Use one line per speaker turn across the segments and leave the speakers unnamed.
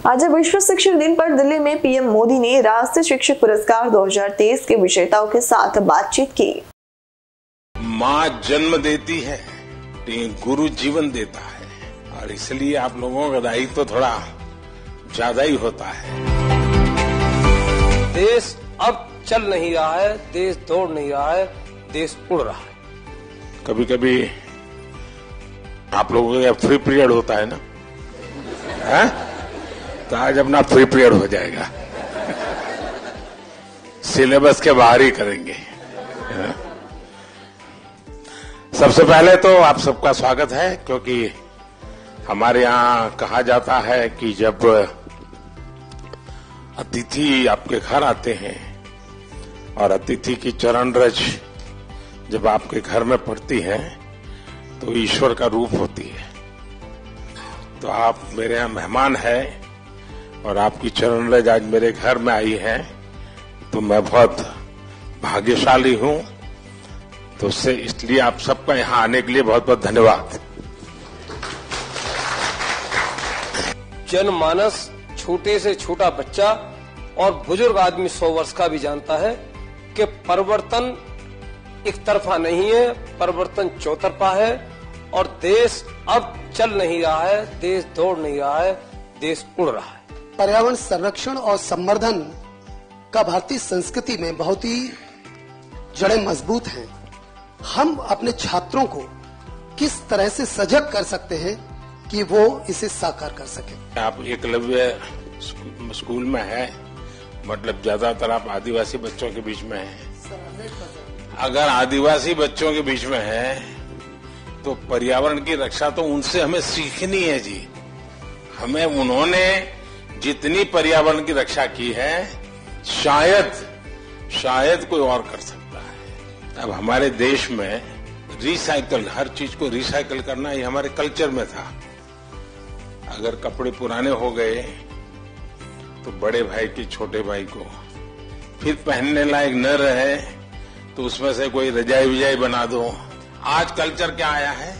आज विश्व शिक्षक दिन पर दिल्ली में पीएम मोदी ने राष्ट्रीय शिक्षक पुरस्कार 2023 के विजेताओं के साथ बातचीत की।
माँ जन्म देती है, गुरु जीवन देता है, और इसलिए आप लोगों का दायित्व तो थोड़ा ज्यादा ही होता है।
देश अब चल नहीं रहा है, देश दौड़ नहीं रहा है, देश उड़ रहा है।
कभी कभी आप लोगों का फ्री पीरियड होता है ना, है? तो आज अपना फ्री पीरियड हो जाएगा, सिलेबस के बाहर ही करेंगे। सबसे पहले तो आप सबका स्वागत है, क्योंकि हमारे यहाँ कहा जाता है कि जब अतिथि आपके घर आते हैं और अतिथि की चरण रज जब आपके घर में पड़ती है तो ईश्वर का रूप होती है। तो आप मेरे यहाँ मेहमान हैं और आपकी चरण रज आज मेरे घर में आई है, तो मैं बहुत भाग्यशाली हूँ। तो उससे इसलिए आप सबका यहाँ आने के लिए बहुत बहुत धन्यवाद।
जनमानस, छोटे से छोटा बच्चा और बुजुर्ग आदमी 100 वर्ष का भी जानता है कि परिवर्तन एक तरफा नहीं है, परिवर्तन चौतरफा है। और देश अब चल नहीं रहा है, देश दौड़ नहीं रहा है, देश उड़ रहा है।
पर्यावरण संरक्षण और संवर्धन का भारतीय संस्कृति में बहुत ही जड़ें मजबूत हैं। हम अपने छात्रों को किस तरह से सजग कर सकते हैं कि वो इसे साकार कर सके।
आप एकलव्य स्कूल में है, मतलब ज्यादातर आप आदिवासी बच्चों के बीच में हैं। अगर आदिवासी बच्चों के बीच में है तो पर्यावरण की रक्षा तो उनसे हमें सीखनी है जी। हमें उन्होंने जितनी पर्यावरण की रक्षा की है शायद कोई और कर सकता है। अब हमारे देश में रिसाइकल, हर चीज को रिसाइकल करना ये हमारे कल्चर में था। अगर कपड़े पुराने हो गए तो बड़े भाई की छोटे भाई को फिर पहनने लायक न रहे तो उसमें से कोई रजाई विजाई बना दो। आज कल्चर क्या आया है?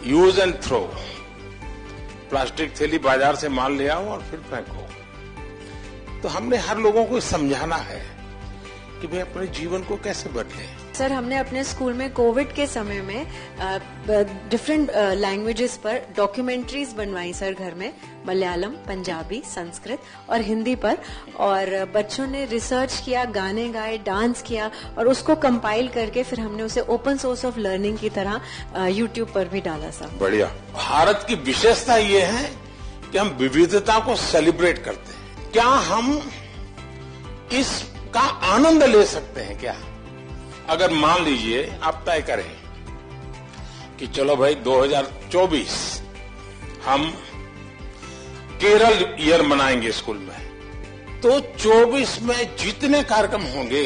Use and throw. प्लास्टिक थैली बाजार से माल ले आओ और फिर फेंको। तो हमने हर लोगों को समझाना है कि भाई अपने जीवन को कैसे बदले।
सर, हमने अपने स्कूल में कोविड के समय में डिफरेंट लैंग्वेजेस पर डॉक्यूमेंट्रीज बनवाई सर घर में, मलयालम, पंजाबी, संस्कृत और हिंदी पर। और बच्चों ने रिसर्च किया, गाने गाए, डांस किया और उसको कंपाइल करके फिर हमने उसे ओपन सोर्स ऑफ लर्निंग की तरह यूट्यूब पर भी डाला सर।
बढ़िया। भारत की विशेषता ये है कि हम विविधता को सेलिब्रेट करते हैं। क्या हम इसका आनंद ले सकते हैं क्या? अगर मान लीजिए आप तय करें कि चलो भाई 2024 हम केरल ईयर मनाएंगे स्कूल में, तो 24 में जितने कार्यक्रम होंगे,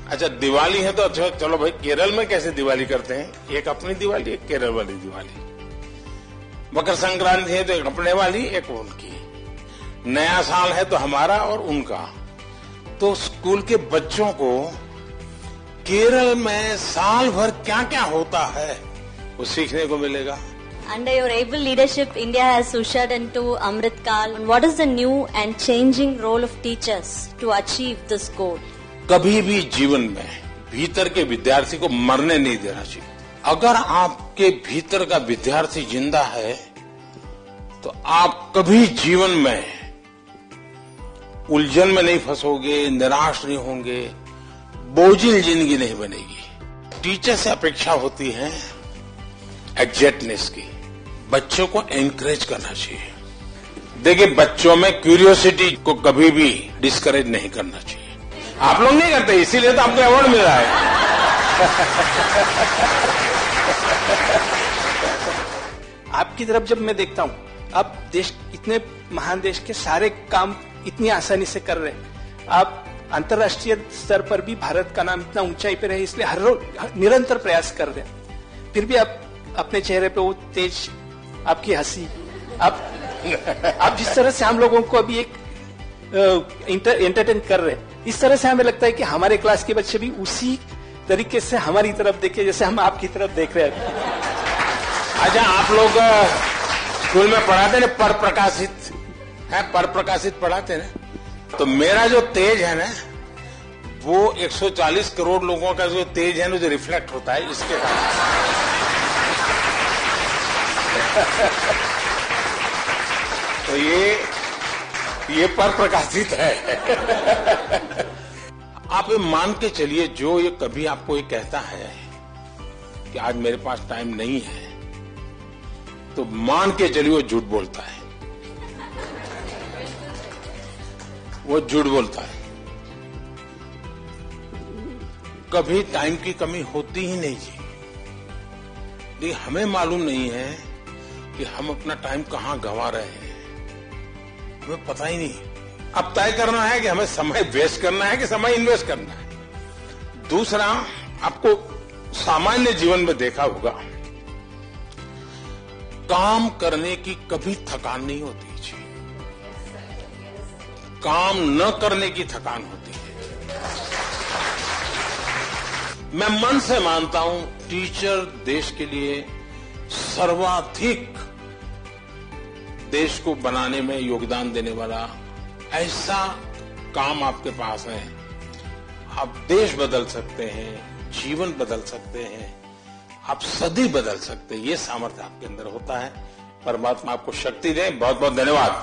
अच्छा दिवाली है तो अच्छा चलो भाई केरल में कैसे दिवाली करते हैं, एक अपनी दिवाली, एक केरल वाली दिवाली। मकर संक्रांति है तो एक अपने वाली, एक उनकी। नया साल है तो हमारा और उनका। तो स्कूल के बच्चों को केरल में साल भर क्या क्या होता है वो सीखने को मिलेगा।
Under your able leadership, India has ushered into Amrit Kaal. What is the new and changing role of teachers to achieve this goal?
कभी भी जीवन में भीतर के विद्यार्थी को मरने नहीं देना चाहिए। अगर आपके भीतर का विद्यार्थी जिंदा है तो आप कभी जीवन में उलझन में नहीं फंसोगे, निराश नहीं होंगे, बोझिल जिंदगी नहीं बनेगी। टीचर से अपेक्षा होती है एग्जैक्टनेस की। बच्चों को एनकरेज करना चाहिए। देखिए, बच्चों में क्यूरियोसिटी को कभी भी डिस्करेज नहीं करना चाहिए। आप लोग नहीं करते, इसीलिए तो आपको अवार्ड मिल रहा है।
आपकी तरफ जब मैं देखता हूँ, आप देश, इतने महान देश के सारे काम इतनी आसानी से कर रहे हैं। आप अंतर्राष्ट्रीय स्तर पर भी भारत का नाम इतना ऊंचाई पे रहे, इसलिए हर रोज निरंतर प्रयास कर रहे हैं। फिर भी आप अपने चेहरे पे वो तेज, आपकी हंसी, आप जिस तरह से हम लोगों को अभी एक एंटरटेन कर रहे हैं, इस तरह से हमें लगता है कि हमारे क्लास के बच्चे भी उसी तरीके से हमारी तरफ देखे जैसे हम आपकी तरफ देख रहे हैं।
अच्छा, आप लोग स्कूल में पढ़ाते ना पर प्रकाशित है, पर प्रकाशित पढ़ाते ना। तो मेरा जो तेज है ना वो 140 करोड़ लोगों का जो तेज है ना जो रिफ्लेक्ट होता है इसके कारण। तो ये पर प्रकाशित है। आप ये मान के चलिए, जो ये कभी आपको ये कहता है कि आज मेरे पास टाइम नहीं है, तो मान के चलिए वो झूठ बोलता है, वो झूठ बोलता है। कभी टाइम की कमी होती ही नहीं जी। लेकिन हमें मालूम नहीं है कि हम अपना टाइम कहां गंवा रहे हैं, हमें पता ही नहीं। अब तय करना है कि हमें समय वेस्ट करना है कि समय इन्वेस्ट करना है। दूसरा, आपको सामान्य जीवन में देखा होगा, काम करने की कभी थकान नहीं होती जी, काम न करने की थकान होती है। मैं मन से मानता हूं टीचर देश के लिए सर्वाधिक देश को बनाने में योगदान देने वाला ऐसा काम आपके पास है। आप देश बदल सकते हैं, जीवन बदल सकते हैं, आप सदी बदल सकते हैं। ये सामर्थ्य आपके अंदर होता है। परमात्मा आपको शक्ति दे। बहुत बहुत धन्यवाद।